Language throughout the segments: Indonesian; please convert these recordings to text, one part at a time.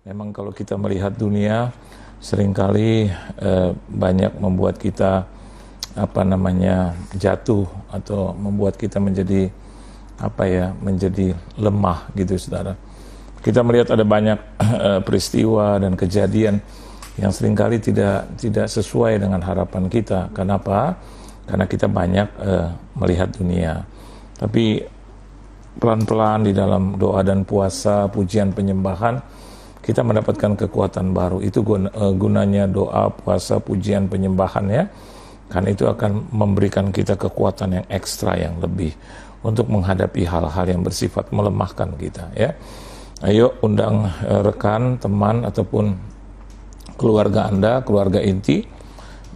Memang kalau kita melihat dunia, seringkali banyak membuat kita jatuh atau membuat kita menjadi menjadi lemah gitu, saudara. Kita melihat ada banyak peristiwa dan kejadian yang seringkali tidak sesuai dengan harapan kita. Kenapa? Karena kita banyak melihat dunia. Tapi pelan-pelan di dalam doa dan puasa, pujian, penyembahan, kita mendapatkan kekuatan baru. Itu gunanya doa, puasa, pujian, penyembahan ya. Karena itu akan memberikan kita kekuatan yang ekstra, yang lebih untuk menghadapi hal-hal yang bersifat melemahkan kita ya. Ayo undang rekan, teman ataupun keluarga Anda, keluarga inti,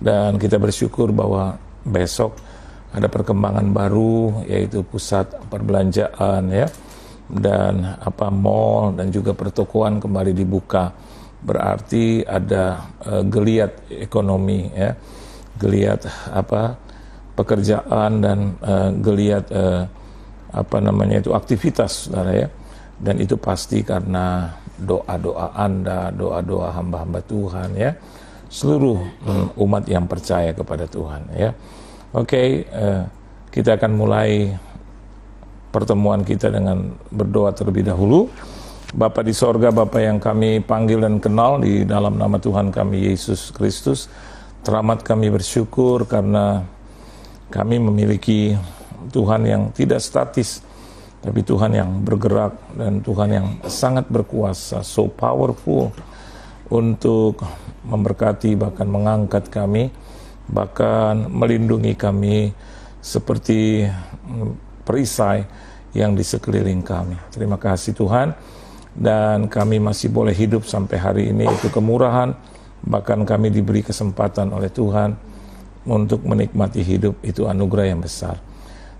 dan kita bersyukur bahwa besok ada perkembangan baru, yaitu pusat perbelanjaan ya, dan mall dan juga pertokoan kembali dibuka. Berarti ada geliat ekonomi ya, geliat pekerjaan dan geliat itu aktivitas, saudara ya. Dan itu pasti karena doa-doa Anda, doa-doa hamba-hamba Tuhan ya, seluruh umat yang percaya kepada Tuhan ya. Oke, kita akan mulai pertemuan kita dengan berdoa terlebih dahulu. Bapa di sorga, Bapa yang kami panggil dan kenal di dalam nama Tuhan kami Yesus Kristus, teramat kami bersyukur karena kami memiliki Tuhan yang tidak statis, tapi Tuhan yang bergerak dan Tuhan yang sangat berkuasa, so powerful untuk memberkati, bahkan mengangkat kami, bahkan melindungi kami seperti perisai yang di sekeliling kami. Terima kasih Tuhan, dan kami masih boleh hidup sampai hari ini, itu kemurahan. Bahkan kami diberi kesempatan oleh Tuhan untuk menikmati hidup, itu anugerah yang besar.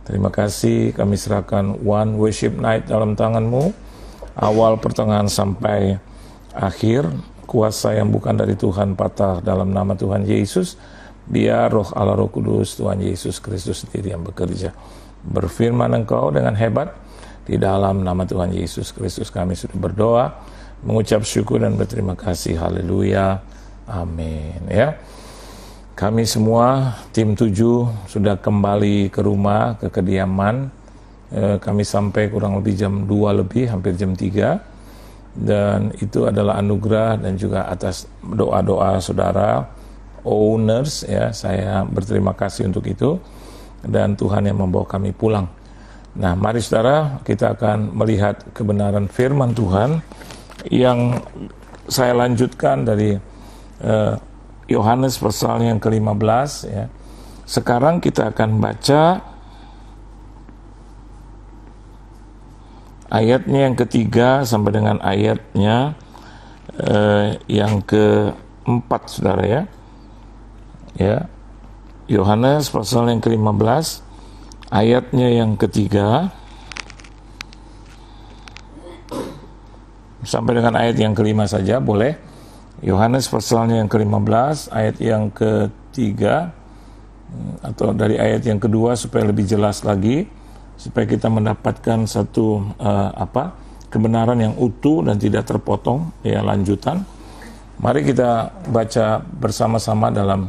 Terima kasih, kami serahkan One Worship Night dalam tangan-Mu, awal, pertengahan sampai akhir. Kuasa yang bukan dari Tuhan patah dalam nama Tuhan Yesus. Biar Roh Allah, Roh Kudus, Tuhan Yesus Kristus sendiri yang bekerja. Berfirman Engkau dengan hebat. Di dalam nama Tuhan Yesus Kristus kami sudah berdoa, mengucap syukur dan berterima kasih. Haleluya. Amin. Ya. Kami semua tim 7 sudah kembali ke rumah, ke kediaman. Kami sampai kurang lebih jam 2 lebih, hampir jam 3. Dan itu adalah anugerah dan juga atas doa-doa saudara owners ya, saya berterima kasih untuk itu, dan Tuhan yang membawa kami pulang. Nah, mari saudara, kita akan melihat kebenaran firman Tuhan yang saya lanjutkan dari Yohanes pasal yang ke-15 ya. Sekarang kita akan baca ayatnya yang ketiga sampai dengan ayatnya yang ke-4, saudara ya. Ya, Yohanes pasal yang ke-15 ayatnya yang ketiga sampai dengan ayat yang ke-5 saja boleh. Yohanes pasalnya yang ke-15 ayat yang ketiga, atau dari ayat yang kedua supaya lebih jelas lagi, supaya kita mendapatkan satu kebenaran yang utuh dan tidak terpotong ya, lanjutan. Mari kita baca bersama-sama dalam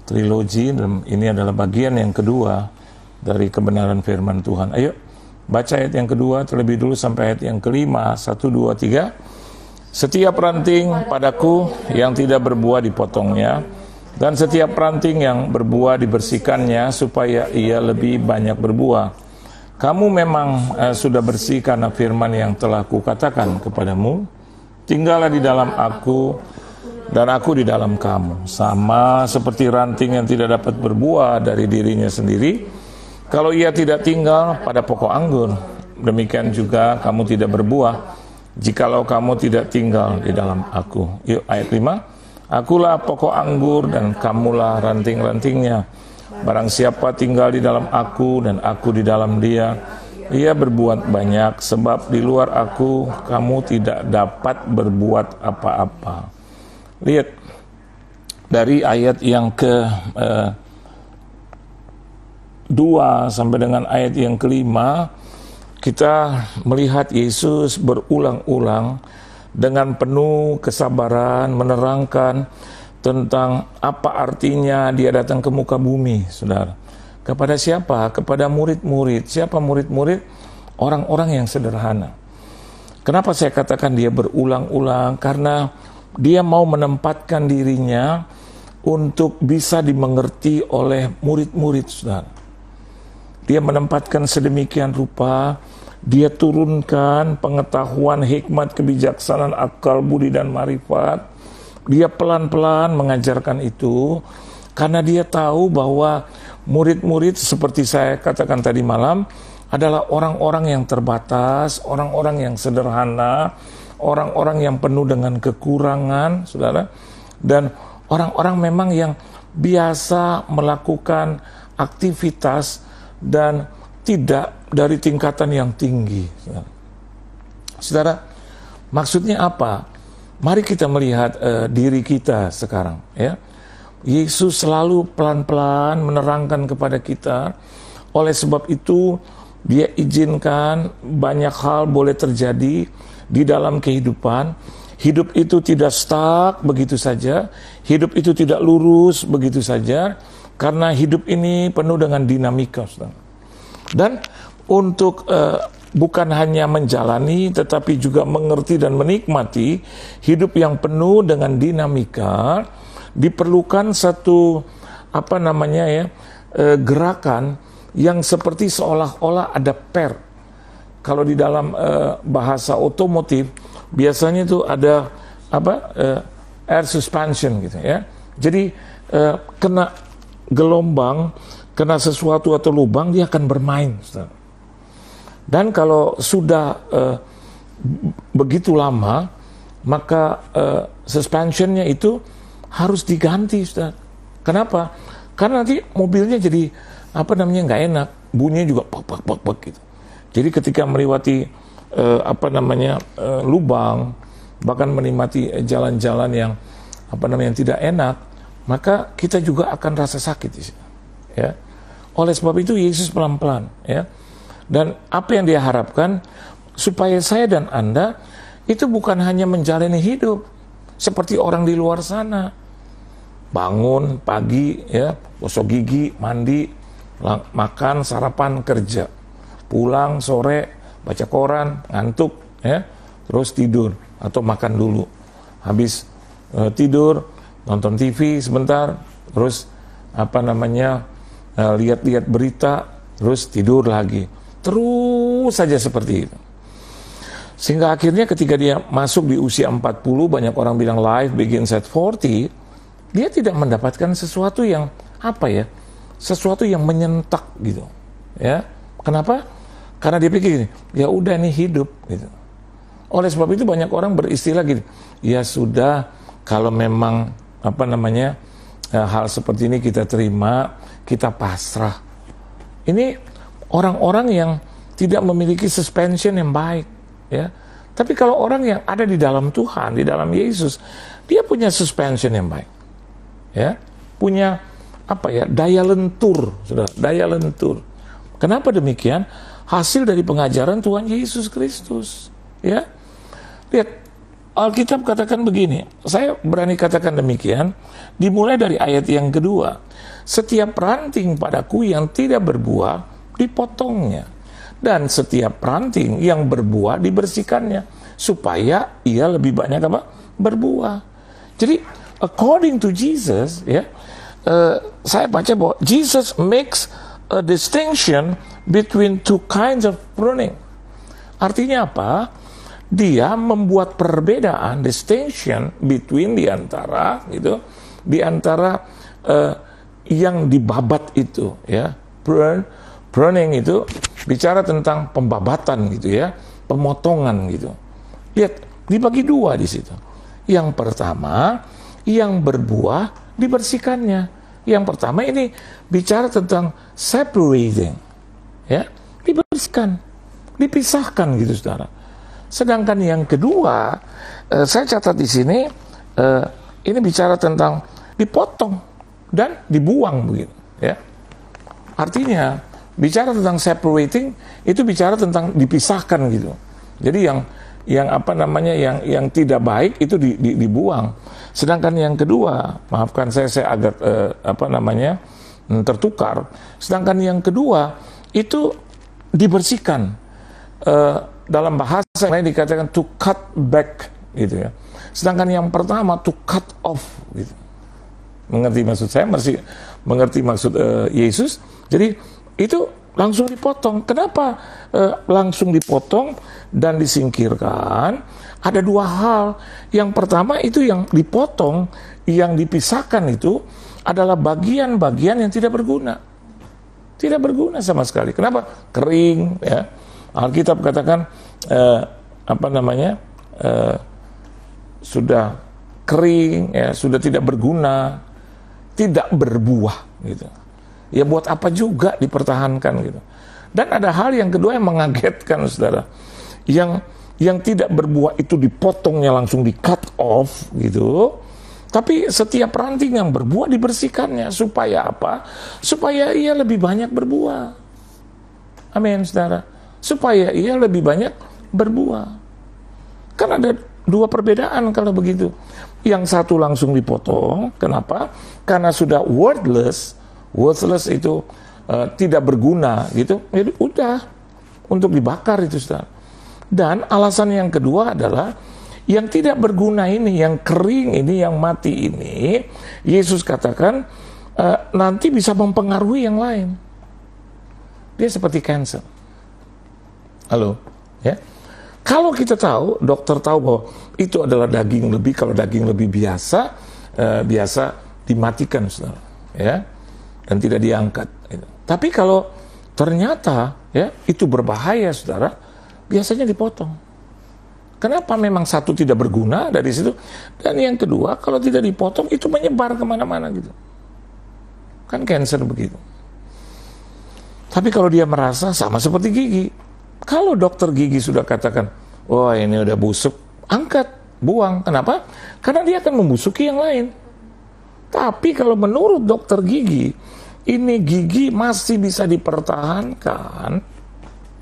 trilogi, dan ini adalah bagian yang kedua dari kebenaran firman Tuhan. Ayo baca ayat yang kedua terlebih dulu sampai ayat yang ke-5. 1, 2, 3. Setiap ranting padaku yang tidak berbuah dipotongnya, dan setiap ranting yang berbuah dibersihkannya supaya ia lebih banyak berbuah. Kamu memang sudah bersih karena firman yang telah kukatakan kepadamu. Tinggallah di dalam aku dan aku di dalam kamu. Sama seperti ranting yang tidak dapat berbuah dari dirinya sendiri kalau ia tidak tinggal pada pokok anggur, demikian juga kamu tidak berbuah jikalau kamu tidak tinggal di dalam aku. Yuk, ayat 5. Akulah pokok anggur dan kamulah ranting-rantingnya. Barang siapa tinggal di dalam aku dan aku di dalam dia, ia berbuat banyak, sebab di luar aku kamu tidak dapat berbuat apa-apa. Lihat dari ayat yang ke-2 sampai dengan ayat yang ke-5, kita melihat Yesus berulang-ulang dengan penuh kesabaran menerangkan tentang apa artinya dia datang ke muka bumi, saudara. Kepada siapa? Kepada murid-murid. Siapa murid-murid? Orang-orang yang sederhana. Kenapa saya katakan dia berulang-ulang? Karena dia mau menempatkan dirinya untuk bisa dimengerti oleh murid-murid, saudara. Dia menempatkan sedemikian rupa, dia turunkan pengetahuan, hikmat, kebijaksanaan, akal, budi, dan marifat. Dia pelan-pelan mengajarkan itu, karena dia tahu bahwa murid-murid seperti saya katakan tadi malam, adalah orang-orang yang terbatas, orang-orang yang sederhana, orang-orang yang penuh dengan kekurangan, saudara. Dan orang-orang memang yang biasa melakukan aktivitas dan tidak dari tingkatan yang tinggi. Saudara, maksudnya apa? Mari kita melihat diri kita sekarang, ya. Yesus selalu pelan-pelan menerangkan kepada kita. Oleh sebab itu, dia izinkan banyak hal boleh terjadi di dalam kehidupan. Hidup itu tidak stuck begitu saja. Hidup itu tidak lurus begitu saja. Karena hidup ini penuh dengan dinamika. Dan untuk bukan hanya menjalani, tetapi juga mengerti dan menikmati hidup yang penuh dengan dinamika, diperlukan satu gerakan yang seperti seolah-olah ada per. Kalau di dalam bahasa otomotif biasanya itu ada air suspension gitu ya. Jadi kena gelombang, kena sesuatu atau lubang, dia akan bermain. Dan kalau sudah begitu lama, maka suspensionnya itu harus diganti, Ustaz. Kenapa? Karena nanti mobilnya jadi nggak enak, bunyinya juga pak gitu. Jadi ketika melewati lubang, bahkan menikmati jalan-jalan yang yang tidak enak, maka kita juga akan rasa sakit, ya. Oleh sebab itu Yesus pelan-pelan, ya. Dan apa yang dia harapkan supaya saya dan Anda itu bukan hanya menjalani hidup seperti orang di luar sana. Bangun pagi, ya, gosok gigi, mandi, makan, sarapan, kerja. Pulang sore, baca koran, ngantuk, ya, terus tidur atau makan dulu. Habis tidur, nonton TV sebentar, terus lihat-lihat berita, terus tidur lagi. Terus saja seperti itu. Sehingga akhirnya ketika dia masuk di usia 40, banyak orang bilang life begins at 40, dia tidak mendapatkan sesuatu yang sesuatu yang menyentak gitu, ya. Kenapa? Karena dia pikir, ya udah nih hidup gitu. Oleh sebab itu banyak orang beristilah gitu, ya sudah, kalau memang hal seperti ini kita terima, kita pasrah. Ini orang-orang yang tidak memiliki suspension yang baik, ya. Tapi kalau orang yang ada di dalam Tuhan, di dalam Yesus, dia punya suspension yang baik, ya, punya daya lentur, saudara, daya lentur. Kenapa demikian? Hasil dari pengajaran Tuhan Yesus Kristus, ya. Lihat, Alkitab katakan begini, saya berani katakan demikian, dimulai dari ayat yang kedua. Setiap ranting padaku yang tidak berbuah, dipotongnya. Dan setiap ranting yang berbuah, dibersihkannya. Supaya ia lebih banyak berbuah. Jadi, according to Jesus, ya, saya baca bahwa Jesus makes a distinction between two kinds of pruning. Artinya apa? Dia membuat perbedaan, distinction between di antara yang dibabat itu, ya. Pruning itu bicara tentang pembabatan gitu, ya, pemotongan gitu. Lihat, dibagi dua di situ. Yang pertama, yang berbuah dibersihkannya. Yang pertama ini bicara tentang separating, ya, dibersihkan, dipisahkan gitu, saudara. Sedangkan yang kedua, saya catat di sini, ini bicara tentang dipotong dan dibuang begitu, ya. Artinya bicara tentang separating itu bicara tentang dipisahkan gitu. Jadi yang tidak baik itu dibuang. Sedangkan yang kedua, maafkan saya agak tertukar. Sedangkan yang kedua itu dibersihkan. Dalam bahasa yang lain dikatakan to cut back gitu ya. Sedangkan yang pertama to cut off gitu. Mengerti maksud saya? Mengerti maksud Yesus? Jadi itu langsung dipotong. Kenapa langsung dipotong dan disingkirkan? Ada dua hal. Yang pertama itu yang dipotong, yang dipisahkan itu adalah bagian-bagian yang tidak berguna. Tidak berguna sama sekali. Kenapa? Kering ya. Alkitab katakan sudah kering ya, sudah tidak berguna, tidak berbuah gitu. Ya buat apa juga dipertahankan gitu. Dan ada hal yang kedua yang mengagetkan saudara. Yang tidak berbuah itu dipotongnya langsung di cut off gitu. Tapi setiap ranting yang berbuah dibersihkannya. Supaya apa? Supaya ia lebih banyak berbuah. Amin saudara. Supaya ia lebih banyak berbuah. Kan ada dua perbedaan kalau begitu. Yang satu langsung dipotong. Kenapa? Karena sudah worthless. Worthless itu tidak berguna gitu. Jadi udah untuk dibakar itu saudara. Dan alasan yang kedua adalah yang tidak berguna ini, yang kering ini, yang mati ini, Yesus katakan nanti bisa mempengaruhi yang lain. Dia seperti cancer. Halo, ya. Kalau kita tahu, dokter tahu bahwa itu adalah daging lebih, kalau daging lebih biasa dimatikan, saudara, ya, dan tidak diangkat. Tapi kalau ternyata ya itu berbahaya, saudara, biasanya dipotong. Kenapa? Memang satu tidak berguna dari situ, dan yang kedua kalau tidak dipotong itu menyebar kemana-mana gitu. Kan cancer begitu. Tapi kalau dia merasa sama seperti gigi, kalau dokter gigi sudah katakan, wah ini udah busuk, angkat, buang. Kenapa? Karena dia akan membusuki yang lain. Tapi kalau menurut dokter gigi, ini gigi masih bisa dipertahankan,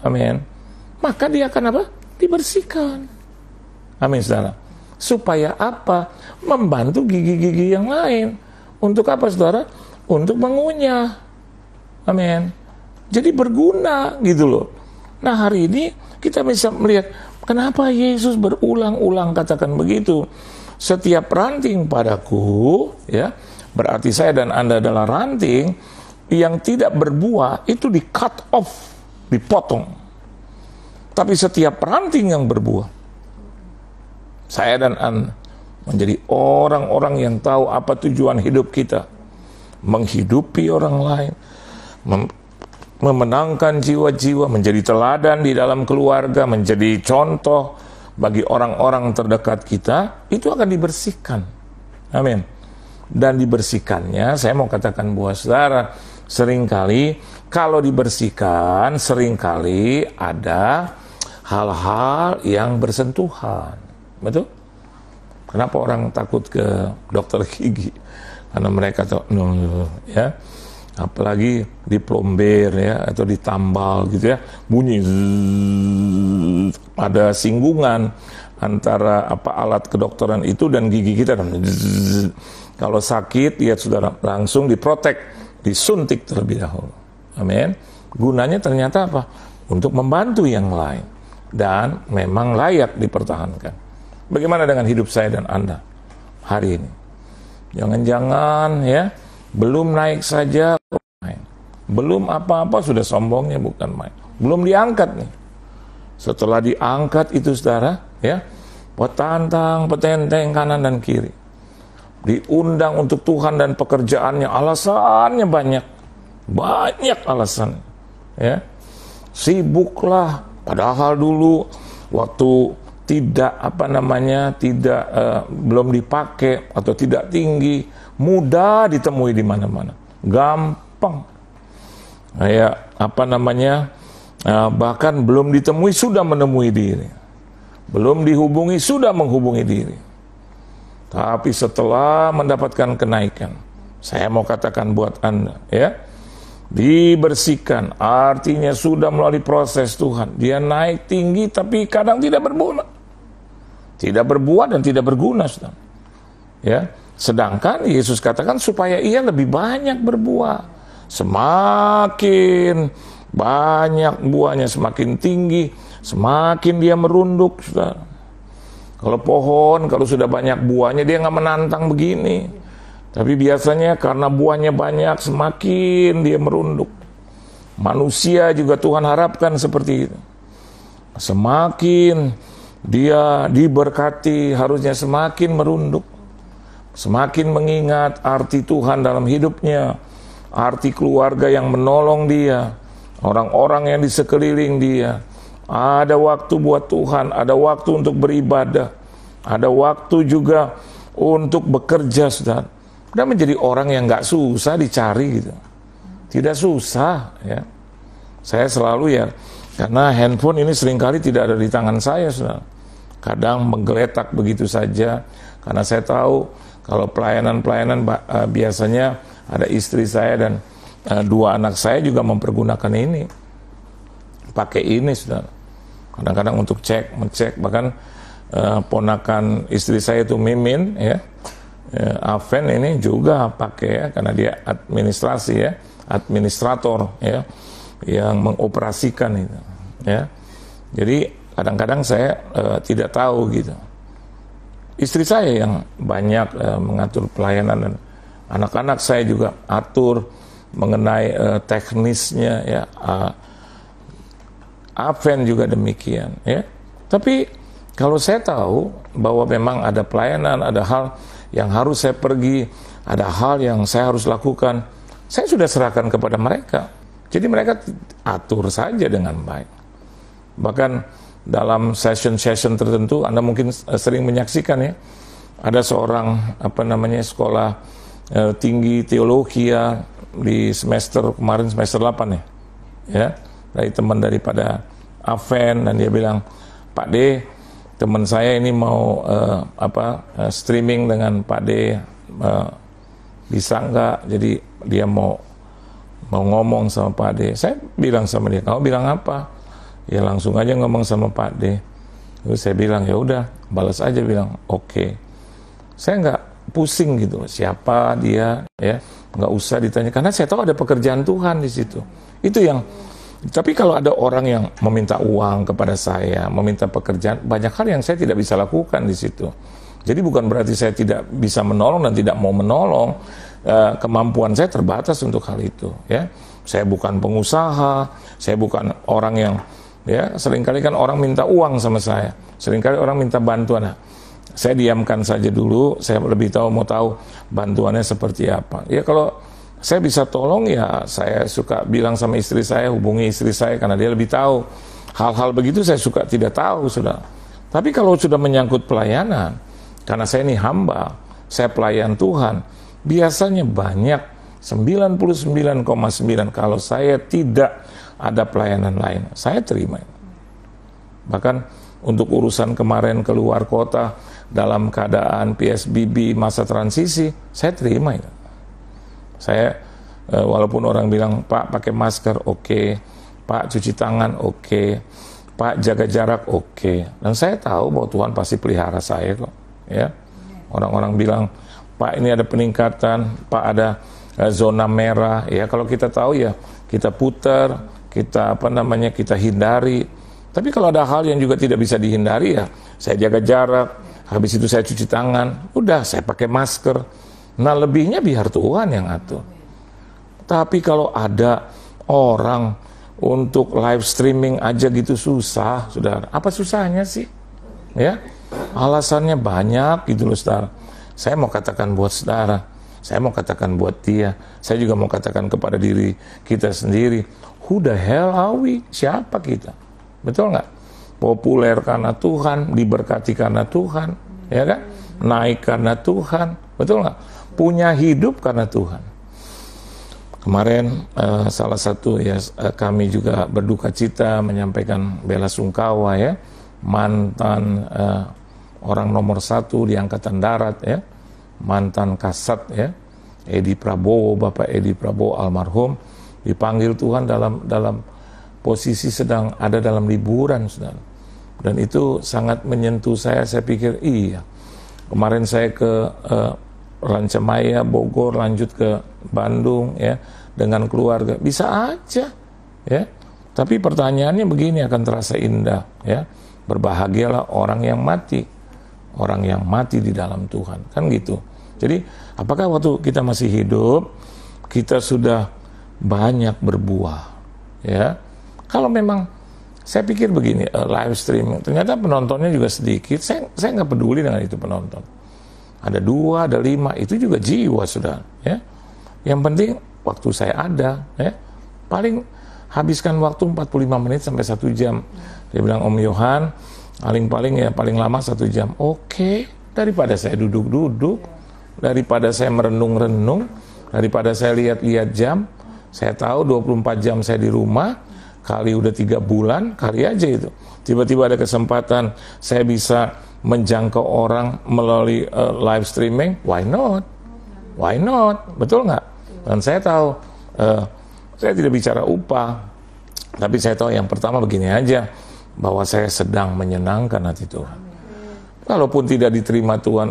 amin, maka dia akan apa? Dibersihkan. Amin, saudara. Supaya apa? Membantu gigi-gigi yang lain. Untuk apa, saudara? Untuk mengunyah. Amin. Jadi berguna gitu loh. Nah hari ini kita bisa melihat kenapa Yesus berulang-ulang katakan begitu. Setiap ranting padaku, ya, berarti saya dan Anda adalah ranting yang tidak berbuah, itu di cut off, dipotong. Tapi setiap ranting yang berbuah, saya dan Anda menjadi orang-orang yang tahu apa tujuan hidup kita, menghidupi orang lain, memenangkan jiwa-jiwa, menjadi teladan di dalam keluarga, menjadi contoh bagi orang-orang terdekat kita, itu akan dibersihkan. Amin. Dan dibersihkannya, saya mau katakan buat saudara, seringkali kalau dibersihkan, seringkali ada hal-hal yang bersentuhan. Betul? Kenapa orang takut ke dokter gigi? Karena mereka tahu, ya, apalagi diplomber ya atau ditambal gitu ya, bunyi zzz, ada singgungan antara apa alat kedokteran itu dan gigi kita. Kalau sakit, lihat saudara, langsung diprotek, disuntik terlebih dahulu. Amin. Gunanya ternyata apa? Untuk membantu yang lain dan memang layak dipertahankan. Bagaimana dengan hidup saya dan Anda hari ini? Jangan-jangan ya belum naik saja, belum apa-apa sudah sombongnya bukan main. Belum diangkat nih. Setelah diangkat itu saudara, ya, petantang, petenteng kanan dan kiri. Diundang untuk Tuhan dan pekerjaannya, alasannya banyak. Banyak alasan. Ya. Sibuklah, padahal dulu waktu tidak belum dipakai atau tidak tinggi, mudah ditemui di mana-mana, gampang. Bahkan belum ditemui sudah menemui diri, belum dihubungi sudah menghubungi diri. Tapi setelah mendapatkan kenaikan, saya mau katakan buat Anda, ya, dibersihkan, artinya sudah melalui proses Tuhan. Dia naik tinggi tapi kadang tidak berbuah. tidak berbuah dan tidak berguna, saudara. Ya, sedangkan Yesus katakan supaya ia lebih banyak berbuah. Semakin banyak buahnya, semakin tinggi, semakin dia merunduk, saudara. Kalau pohon, kalau sudah banyak buahnya, dia nggak menantang begini. Tapi biasanya karena buahnya banyak, semakin dia merunduk. Manusia juga Tuhan harapkan seperti itu. Semakin dia diberkati, harusnya semakin merunduk. Semakin mengingat arti Tuhan dalam hidupnya, arti keluarga yang menolong dia, orang-orang yang di sekeliling dia. Ada waktu buat Tuhan, ada waktu untuk beribadah, ada waktu juga untuk bekerja, saudara. Dan menjadi orang yang nggak susah dicari gitu, tidak susah ya. Saya selalu ya, karena handphone ini seringkali tidak ada di tangan saya, saudara. Kadang menggeletak begitu saja, karena saya tahu kalau pelayanan-pelayanan biasanya ada istri saya dan 2 anak saya juga mempergunakan ini, pakai ini, saudara. Kadang-kadang untuk ngecek, bahkan ponakan istri saya itu Mimin ya, Aven ini juga pakai ya, karena dia administrasi ya, administrator ya, yang mengoperasikan itu ya. Jadi kadang-kadang saya tidak tahu gitu. Istri saya yang banyak mengatur pelayanan, dan anak-anak saya juga atur mengenai teknisnya ya. Advent juga demikian ya. Tapi kalau saya tahu bahwa memang ada pelayanan, ada hal yang harus saya pergi, ada hal yang saya harus lakukan, saya sudah serahkan kepada mereka. Jadi mereka atur saja dengan baik. Bahkan dalam session-session tertentu, Anda mungkin sering menyaksikan ya, ada seorang sekolah tinggi teologi ya, di semester kemarin, semester 8 ya, dari teman daripada Aven, dan dia bilang, Pak D, teman saya ini mau streaming dengan Pak D, bisa nggak? Jadi dia mau ngomong sama Pak D. Saya bilang sama dia, kamu bilang apa? Ya langsung aja ngomong sama Pak D. Terus saya bilang, ya udah, balas aja, bilang oke. Saya nggak pusing gitu, siapa dia ya, nggak usah ditanya, karena saya tahu ada pekerjaan Tuhan di situ. Itu yang. Tapi kalau ada orang yang meminta uang kepada saya, meminta pekerjaan, banyak hal yang saya tidak bisa lakukan di situ. Jadi bukan berarti saya tidak bisa menolong dan tidak mau menolong. Kemampuan saya terbatas untuk hal itu. Ya, saya bukan pengusaha, saya bukan orang yang ya. Seringkali kan orang minta uang sama saya, seringkali orang minta bantuan. Nah, saya diamkan saja dulu. Saya lebih mau tahu bantuannya seperti apa. Ya kalau saya bisa tolong ya, saya suka bilang sama istri saya, hubungi istri saya karena dia lebih tahu. Hal-hal begitu saya suka tidak tahu, sudah. Tapi kalau sudah menyangkut pelayanan, karena saya ini hamba, saya pelayan Tuhan, biasanya banyak 99,9 kalau saya tidak ada pelayanan lain, saya terima. Bahkan untuk urusan kemarin keluar kota dalam keadaan PSBB masa transisi, saya terima itu. Saya walaupun orang bilang, Pak pakai masker, oke. Pak cuci tangan, oke. Pak jaga jarak, oke. Dan saya tahu bahwa Tuhan pasti pelihara saya kok. Ya, orang-orang bilang, Pak ini ada peningkatan, Pak ada zona merah. Ya kalau kita tahu ya kita putar, kita kita hindari. Tapi kalau ada hal yang juga tidak bisa dihindari ya, saya jaga jarak. Habis itu saya cuci tangan, udah saya pakai masker. Nah lebihnya biar Tuhan yang atur. Tapi kalau ada orang untuk live streaming aja gitu susah, saudara. Apa susahnya sih? Ya, alasannya banyak gitu loh, saudara. Saya mau katakan buat saudara, saya mau katakan buat dia, saya juga mau katakan kepada diri kita sendiri. Who the hell are we? Siapa kita? Betul nggak? Populer karena Tuhan, diberkati karena Tuhan, ya kan? Naik karena Tuhan, betul nggak? Punya hidup karena Tuhan. Kemarin salah satu ya kami juga berduka cita menyampaikan bela sungkawa ya, mantan orang nomor 1 di Angkatan Darat ya, mantan Kasat ya, Edi Prabowo, Bapak Edi Prabowo almarhum, dipanggil Tuhan dalam posisi sedang ada dalam liburan, saudara. Dan itu sangat menyentuh saya pikir iya. Kemarin saya ke Rancamaya, Bogor, lanjut ke Bandung ya dengan keluarga. Bisa aja ya. Tapi pertanyaannya begini, akan terasa indah ya. Berbahagialah orang yang mati. Orang yang mati di dalam Tuhan. Kan gitu. Jadi apakah waktu kita masih hidup kita sudah banyak berbuah ya? Kalau memang saya pikir begini, live streaming, ternyata penontonnya juga sedikit. Saya nggak peduli dengan itu penonton. Ada 2, ada 5, itu juga jiwa sudah. Ya. Yang penting waktu saya ada. Ya. Paling habiskan waktu 45 menit sampai 1 jam. Dia bilang, Om Yohan, paling lama 1 jam. Oke, daripada saya duduk-duduk, daripada saya merenung-renung, daripada saya lihat-lihat jam, saya tahu 24 jam saya di rumah, kali udah 3 bulan, kali aja itu. Tiba-tiba ada kesempatan saya bisa menjangkau orang melalui live streaming, why not? Why not? Betul nggak? Dan saya tahu, saya tidak bicara upah, tapi saya tahu yang pertama begini aja, bahwa saya sedang menyenangkan hati Tuhan. Kalaupun tidak diterima Tuhan,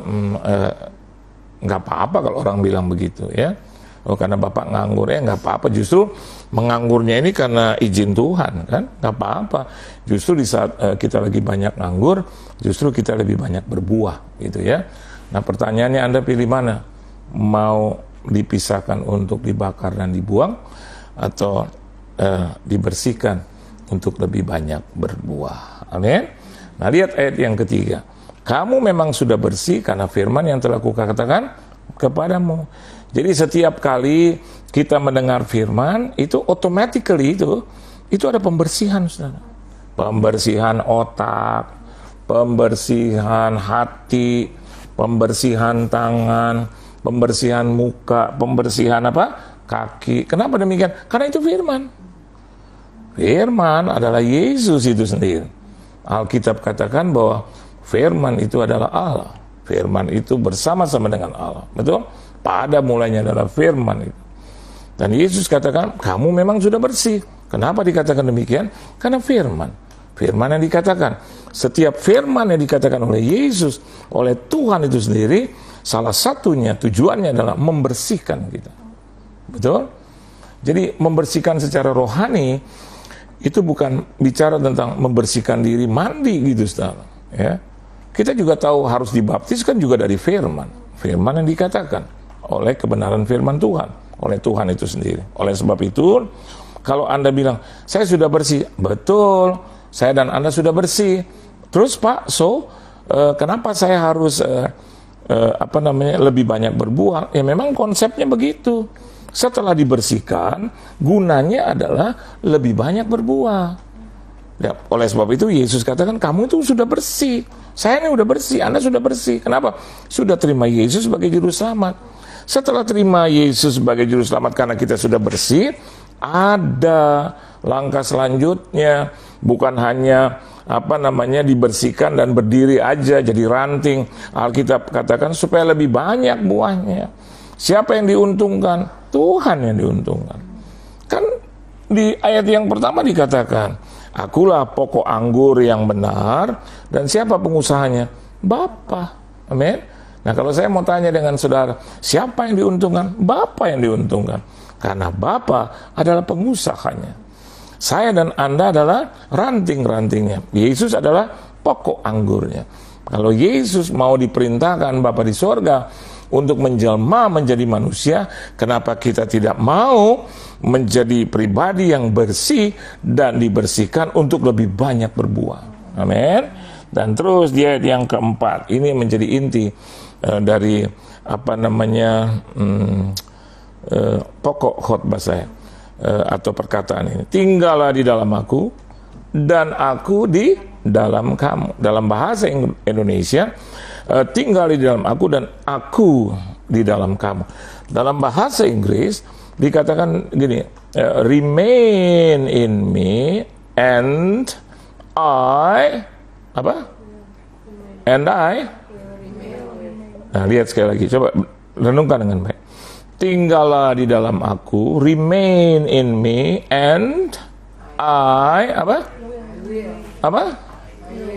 nggak apa-apa kalau orang bilang begitu ya. Oh, karena Bapak nganggur, ya nggak apa-apa. Justru menganggurnya ini karena izin Tuhan, kan? Nggak apa-apa. Justru di saat kita lagi banyak nganggur, justru kita lebih banyak berbuah, gitu ya. Nah, pertanyaannya Anda pilih mana? Mau dipisahkan untuk dibakar dan dibuang, atau dibersihkan untuk lebih banyak berbuah? Amin. Nah, lihat ayat yang ketiga. Kamu memang sudah bersih karena firman yang telah kukatakan kepadamu. Jadi setiap kali kita mendengar firman, itu automatically itu ada pembersihan, saudara. Pembersihan otak, pembersihan hati, pembersihan tangan, pembersihan muka, pembersihan kaki. Kenapa demikian? Karena itu firman. Firman adalah Yesus itu sendiri. Alkitab katakan bahwa firman itu adalah Allah. Firman itu bersama-sama dengan Allah. Betul? Pada mulanya adalah firman itu. Dan Yesus katakan, kamu memang sudah bersih. Kenapa dikatakan demikian? Karena firman. Firman yang dikatakan. Setiap firman yang dikatakan oleh Yesus, oleh Tuhan itu sendiri, salah satunya tujuannya adalah membersihkan kita. Betul? Jadi membersihkan secara rohani, itu bukan bicara tentang membersihkan diri mandi gitu, saudara. Ya. Kita juga tahu harus dibaptis kan juga dari firman. Firman yang dikatakan oleh kebenaran firman Tuhan, oleh Tuhan itu sendiri. Oleh sebab itu, kalau Anda bilang, saya sudah bersih, betul, saya dan Anda sudah bersih. Terus Pak, kenapa saya harus lebih banyak berbuah? Ya memang konsepnya begitu. Setelah dibersihkan, gunanya adalah lebih banyak berbuah. Ya, oleh sebab itu Yesus katakan, kamu itu sudah bersih. Saya ini sudah bersih, Anda sudah bersih. Kenapa? Sudah terima Yesus sebagai juru selamat. Setelah terima Yesus sebagai juru selamat karena kita sudah bersih, ada langkah selanjutnya, bukan hanya dibersihkan dan berdiri aja jadi ranting. Alkitab katakan supaya lebih banyak buahnya. Siapa yang diuntungkan? Tuhan yang diuntungkan. Kan di ayat yang pertama dikatakan, akulah pokok anggur yang benar, dan siapa pengusahanya? Bapa. Amin. Nah, kalau saya mau tanya dengan saudara, siapa yang diuntungkan? Bapa yang diuntungkan. Karena Bapa adalah pengusahanya. Saya dan Anda adalah ranting-rantingnya. Yesus adalah pokok anggurnya. Kalau Yesus mau diperintahkan Bapa di sorga untuk menjelma menjadi manusia, kenapa kita tidak mau menjadi pribadi yang bersih dan dibersihkan untuk lebih banyak berbuah? Amin. Dan terus di ayat yang keempat, ini menjadi inti dari pokok khotbah saya atau perkataan ini. Tinggallah di dalam aku dan aku di dalam kamu. Dalam bahasa Indonesia, tinggal di dalam aku dan aku di dalam kamu. Dalam bahasa Inggris dikatakan gini, remain in me and I Nah, lihat sekali lagi, coba renungkan dengan baik. Tinggallah di dalam aku, remain in me, and I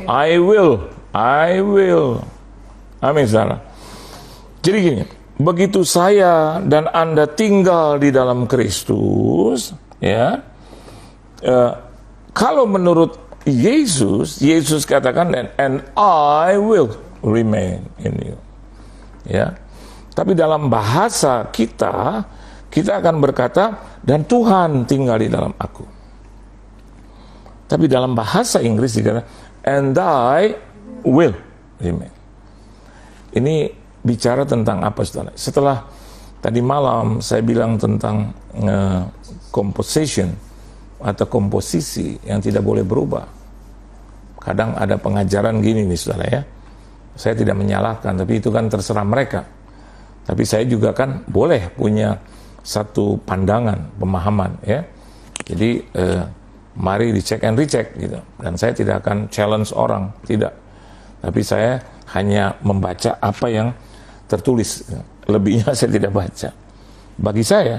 I will. Amin, saudara. Jadi gini, begitu saya dan Anda tinggal di dalam Kristus, ya, kalau menurut Yesus katakan, and I will remain in you. Ya, tapi dalam bahasa kita akan berkata, dan Tuhan tinggal di dalam aku. Tapi dalam bahasa Inggris dikatakan, and I will remain. Ini bicara tentang apa, saudara? Setelah tadi malam saya bilang tentang composition atau komposisi yang tidak boleh berubah. Kadang ada pengajaran gini nih, saudara, ya. Saya tidak menyalahkan, tapi itu kan terserah mereka. Tapi saya juga kan boleh punya satu pandangan, pemahaman, ya. Jadi mari dicek and recheck gitu. Dan saya tidak akan challenge orang, tidak. Tapi saya hanya membaca apa yang tertulis. Lebihnya saya tidak baca. Bagi saya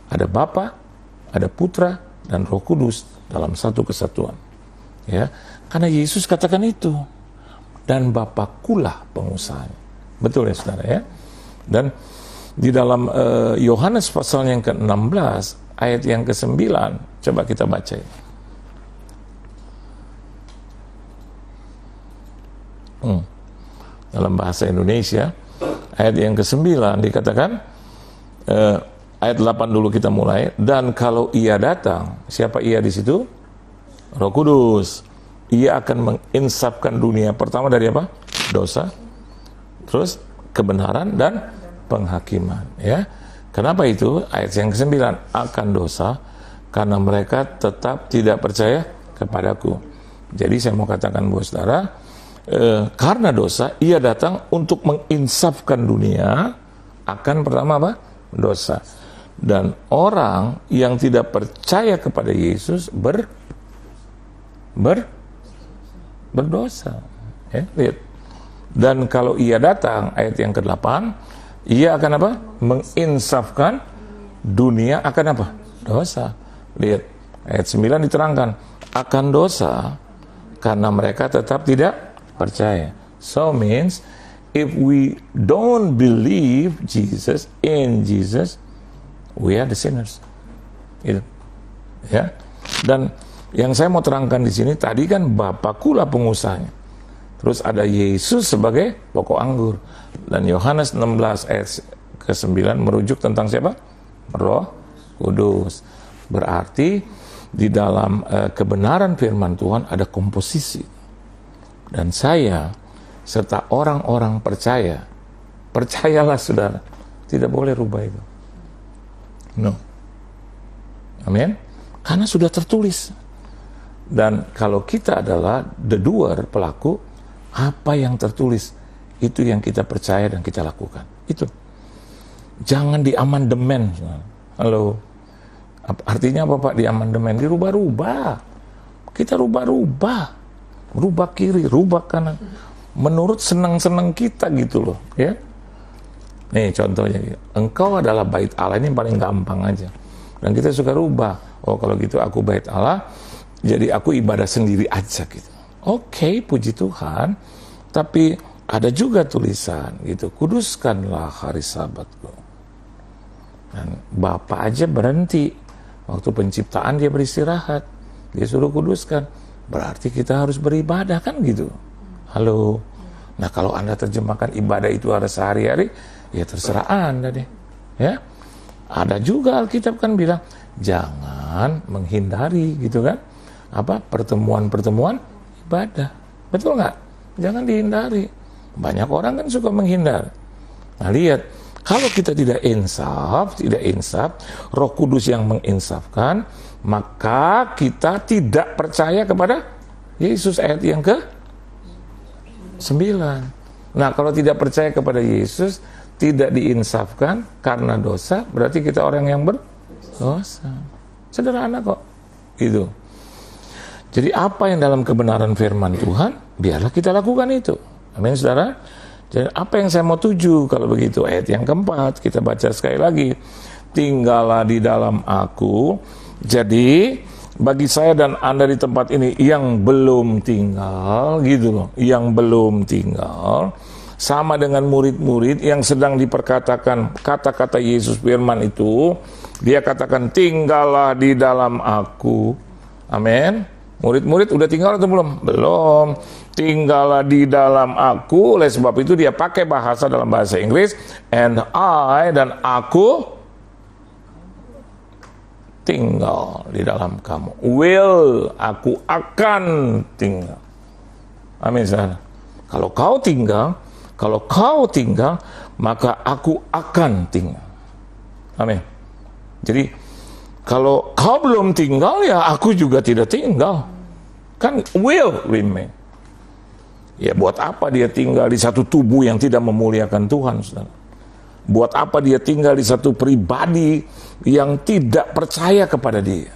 ada Bapa, ada Putra, dan Roh Kudus dalam satu kesatuan. Ya, karena Yesus katakan itu. Dan Bapakkulah pengusahanya. Betul ya, saudara, ya. Dan di dalam Yohanes pasal yang ke-16 ayat yang ke-9, coba kita baca ya. Dalam bahasa Indonesia ayat yang ke-9 dikatakan, ayat 8 dulu kita mulai, dan kalau Ia datang, siapa Ia di situ? Roh Kudus. Ia akan menginsafkan dunia, pertama dari apa? Dosa, terus kebenaran dan penghakiman, ya. Kenapa itu? Ayat yang ke-9, akan dosa karena mereka tetap tidak percaya kepadaku. Jadi saya mau katakan buat saudara, karena dosa Ia datang untuk menginsafkan dunia akan pertama apa? Dosa. Dan orang yang tidak percaya kepada Yesus berdosa, ya, lihat. Dan kalau Ia datang, ayat yang ke-8, Ia akan apa? Menginsafkan dunia akan apa? Dosa. Lihat, ayat 9 diterangkan, akan dosa karena mereka tetap tidak percaya. So means if we don't believe Jesus, in Jesus, we are the sinners. Itu. Ya. Dan yang saya mau terangkan di sini tadi kan Bapakkulah pengusahanya. Terus ada Yesus sebagai pokok anggur. Dan Yohanes 16 ayat ke-9 merujuk tentang siapa? Roh Kudus. Berarti di dalam kebenaran firman Tuhan ada komposisi. Dan saya serta orang-orang percayalah saudara, tidak boleh rubah itu. No. Amin. Karena sudah tertulis. Dan kalau kita adalah the doer, pelaku, apa yang tertulis itu yang kita percaya dan kita lakukan. Itu. Jangan diamandemen. Halo. Artinya apa Pak diamandemen? Dirubah-rubah. Kita rubah-rubah. Rubah kiri, rubah kanan. Menurut senang-senang kita gitu loh, ya. Nih contohnya, engkau adalah bait Allah, ini paling gampang aja. Dan kita suka rubah. Oh kalau gitu aku bait Allah, jadi aku ibadah sendiri aja gitu. Oke, puji Tuhan. Tapi ada juga tulisan gitu, kuduskanlah hari Sabatku. Dan Bapa aja berhenti waktu penciptaan, dia beristirahat, dia suruh kuduskan. Berarti kita harus beribadah kan gitu. Halo. Nah kalau Anda terjemahkan ibadah itu harus sehari-hari, ya terserah Anda deh. Ya. Ada juga Alkitab kan bilang jangan menghindari gitu kan. Apa pertemuan-pertemuan ibadah. Betul nggak? Jangan dihindari. Banyak orang kan suka menghindar. Nah lihat, kalau kita tidak insaf, Roh Kudus yang menginsafkan, maka kita tidak percaya kepada Yesus, ayat yang ke-9. Nah kalau tidak percaya kepada Yesus, tidak diinsafkan karena dosa, berarti kita orang yang berdosa. Sederhana kok. Gitu. Jadi apa yang dalam kebenaran firman Tuhan, biarlah kita lakukan itu. Amin, saudara. Jadi apa yang saya mau tuju kalau begitu? Ayat yang keempat, kita baca sekali lagi. Tinggallah di dalam aku, jadi bagi saya dan Anda di tempat ini yang belum tinggal, gitu loh, yang belum tinggal, sama dengan murid-murid yang sedang diperkatakan kata-kata Yesus firman itu, dia katakan tinggallah di dalam aku. Amin. Murid-murid udah tinggal atau belum? Belum. Tinggallah di dalam aku. Oleh sebab itu dia pakai bahasa dalam bahasa Inggris, and I, dan aku tinggal di dalam kamu. Will, aku akan tinggal. Amin. Kalau kau tinggal, maka aku akan tinggal. Amin. Jadi kalau kau belum tinggal, ya aku juga tidak tinggal. Kan will remain. Ya buat apa dia tinggal di satu tubuh yang tidak memuliakan Tuhan, saudara? Buat apa dia tinggal di satu pribadi yang tidak percaya kepada dia?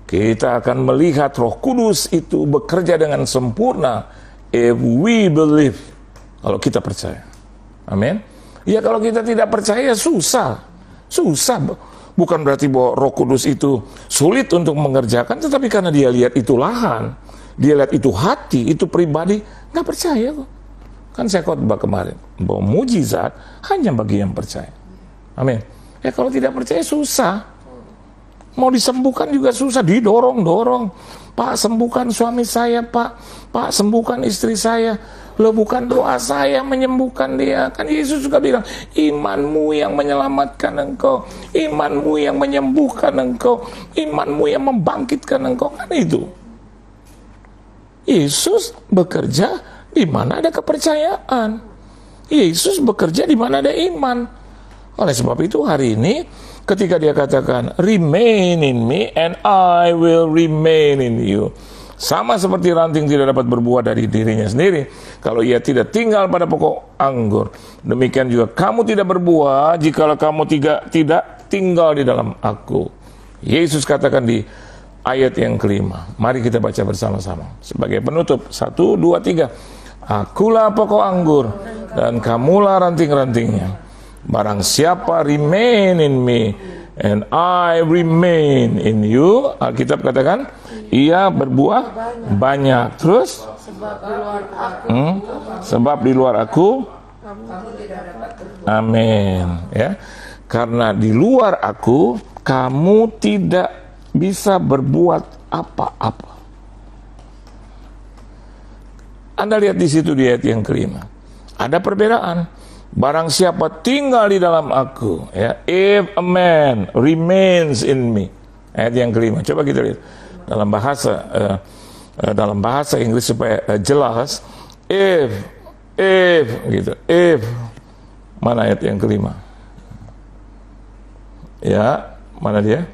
Kita akan melihat Roh Kudus itu bekerja dengan sempurna if we believe. Kalau kita percaya. Amin. Ya kalau kita tidak percaya susah. Bukan berarti bahwa Roh Kudus itu sulit untuk mengerjakan, tetapi karena dia lihat itu lahan, dia lihat itu hati, itu pribadi, nggak percaya kok. Kan saya khotbah kemarin bahwa mujizat hanya bagi yang percaya. Amin. Ya kalau tidak percaya susah. Mau disembuhkan juga susah, didorong-dorong. Pak, sembuhkan suami saya, Pak. Pak, sembuhkan istri saya. Loh, bukan doa saya menyembuhkan dia. Kan Yesus juga bilang, imanmu yang menyelamatkan engkau, imanmu yang menyembuhkan engkau, imanmu yang membangkitkan engkau. Kan itu. Yesus bekerja di mana ada kepercayaan. Yesus bekerja di mana ada iman. Oleh sebab itu hari ini ketika dia katakan remain in me and I will remain in you, sama seperti ranting tidak dapat berbuah dari dirinya sendiri kalau ia tidak tinggal pada pokok anggur, demikian juga kamu tidak berbuah jikalau kamu tidak tinggal di dalam aku. Yesus katakan di ayat yang kelima. Mari kita baca bersama-sama sebagai penutup. 1, 2, 3. Akulah pokok anggur dan kamulah ranting-rantingnya. Barang siapa remain in me and I remain in you, Alkitab katakan ia berbuah banyak. Terus sebab di luar aku amin, ya, karena di luar aku kamu tidak bisa berbuat apa-apa. Anda lihat di situ di ayat yang kelima ada perbedaan. Barang siapa tinggal di dalam aku, ya, if a man remains in me. Ayat yang kelima. Coba kita lihat dalam bahasa Inggris supaya jelas. If gitu. If, mana ayat yang kelima? Ya, mana dia?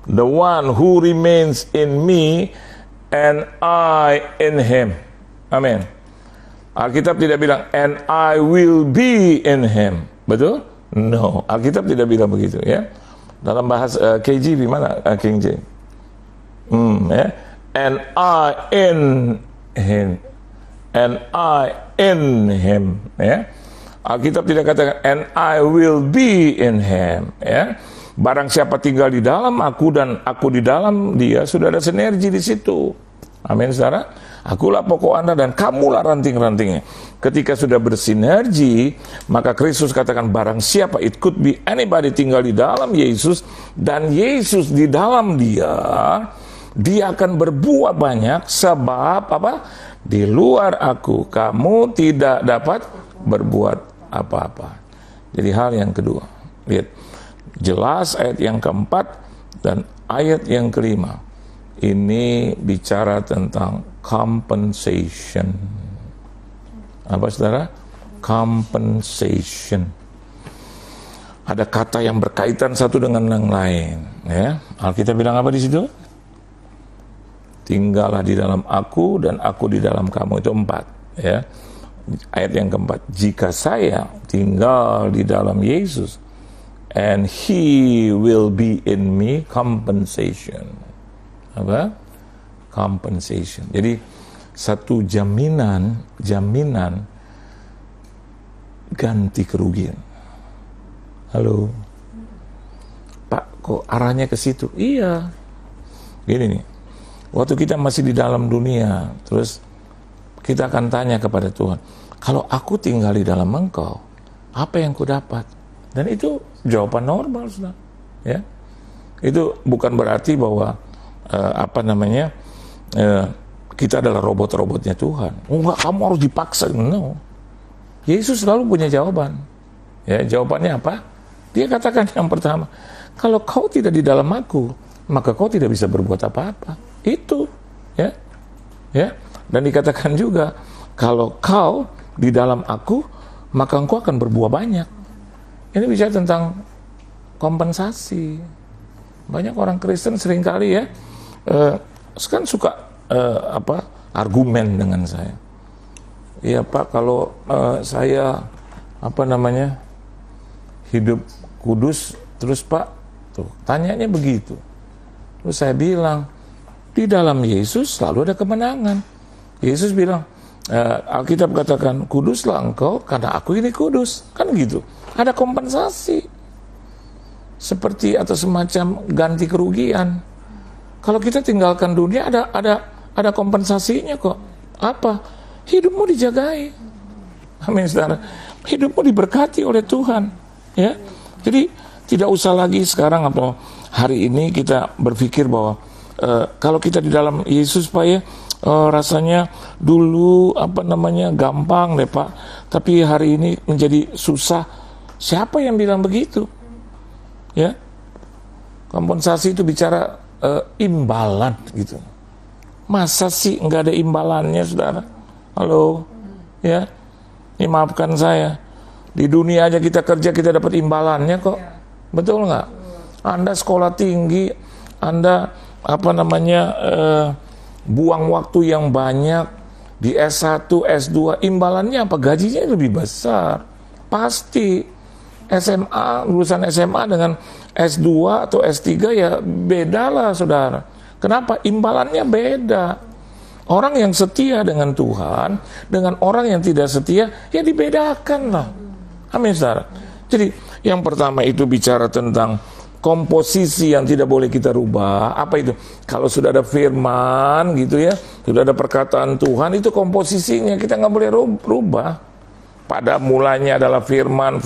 The one who remains in me and I in him. Amin. Alkitab tidak bilang and I will be in him. Betul? No, Alkitab tidak bilang begitu, ya. Dalam bahasa KJV mana King James? Ya. And I in him. And I in him, ya. Alkitab tidak katakan and I will be in him, ya. Barang siapa tinggal di dalam aku dan aku di dalam dia, sudah ada sinergi di situ. Amin, saudara. Akulah pokok Anda dan kamulah ranting-rantingnya. Ketika sudah bersinergi, maka Kristus katakan barang siapa, it could be anybody, tinggal di dalam Yesus dan Yesus di dalam dia, dia akan berbuah banyak. Sebab apa? Di luar aku kamu tidak dapat berbuat apa-apa. Jadi hal yang kedua, lihat jelas ayat yang keempat dan ayat yang kelima. Ini bicara tentang compensation. Apa, saudara? Compensation. Ada kata yang berkaitan satu dengan yang lain, ya. Alkitab bilang apa di situ? Tinggallah di dalam aku dan aku di dalam kamu. Itu 4, ya. Ayat yang keempat. Jika saya tinggal di dalam Yesus and he will be in me, compensation. Apa? Compensation. Jadi satu jaminan ganti kerugian. Halo, Pak, kok arahnya ke situ? Iya. Gini nih, waktu kita masih di dalam dunia, terus kita akan tanya kepada Tuhan, kalau aku tinggal di dalam Engkau, apa yang ku dapat? Dan itu jawaban normal, saudara. Ya, itu bukan berarti bahwa kita adalah robot-robotnya Tuhan. Oh, enggak, kamu harus dipaksa. No. Yesus selalu punya jawaban. Ya, jawabannya apa? Dia katakan yang pertama, kalau kau tidak di dalam aku, maka kau tidak bisa berbuat apa-apa. Itu, ya. Dan dikatakan juga, kalau kau di dalam aku, maka engkau akan berbuah banyak. Ini bicara tentang kompensasi. Banyak orang Kristen seringkali ya, kan suka argumen dengan saya. Iya Pak, kalau saya hidup kudus, terus Pak, tuh tanyanya begitu. Terus saya bilang, di dalam Yesus selalu ada kemenangan. Yesus bilang, Alkitab katakan, kuduslah engkau karena aku ini kudus. Kan gitu. Ada kompensasi. Seperti atau semacam ganti kerugian. Kalau kita tinggalkan dunia, ada kompensasinya kok. Apa? Hidupmu dijagai. Amin, saudara. Hidupmu diberkati oleh Tuhan. Ya. Jadi tidak usah lagi sekarang atau hari ini kita berpikir bahwa kalau kita di dalam Yesus Pak ya, rasanya dulu gampang deh Pak, tapi hari ini menjadi susah. Siapa yang bilang begitu? Ya, kompensasi itu bicara imbalan gitu. Masa sih nggak ada imbalannya, saudara? Halo, ya, ini maafkan saya. Di dunia aja kita kerja kita dapat imbalannya kok, betul nggak? Anda sekolah tinggi, Anda buang waktu yang banyak di S1, S2, imbalannya apa? Gajinya lebih besar. Pasti SMA, lulusan SMA dengan S2 atau S3 ya beda lah, saudara. Kenapa? Imbalannya beda. Orang yang setia dengan Tuhan dengan orang yang tidak setia ya dibedakan lah. Amin, saudara. Jadi yang pertama itu bicara tentang komposisi yang tidak boleh kita rubah. Apa itu? Kalau sudah ada firman gitu ya, sudah ada perkataan Tuhan, itu komposisinya kita nggak boleh rubah. Pada mulanya adalah firman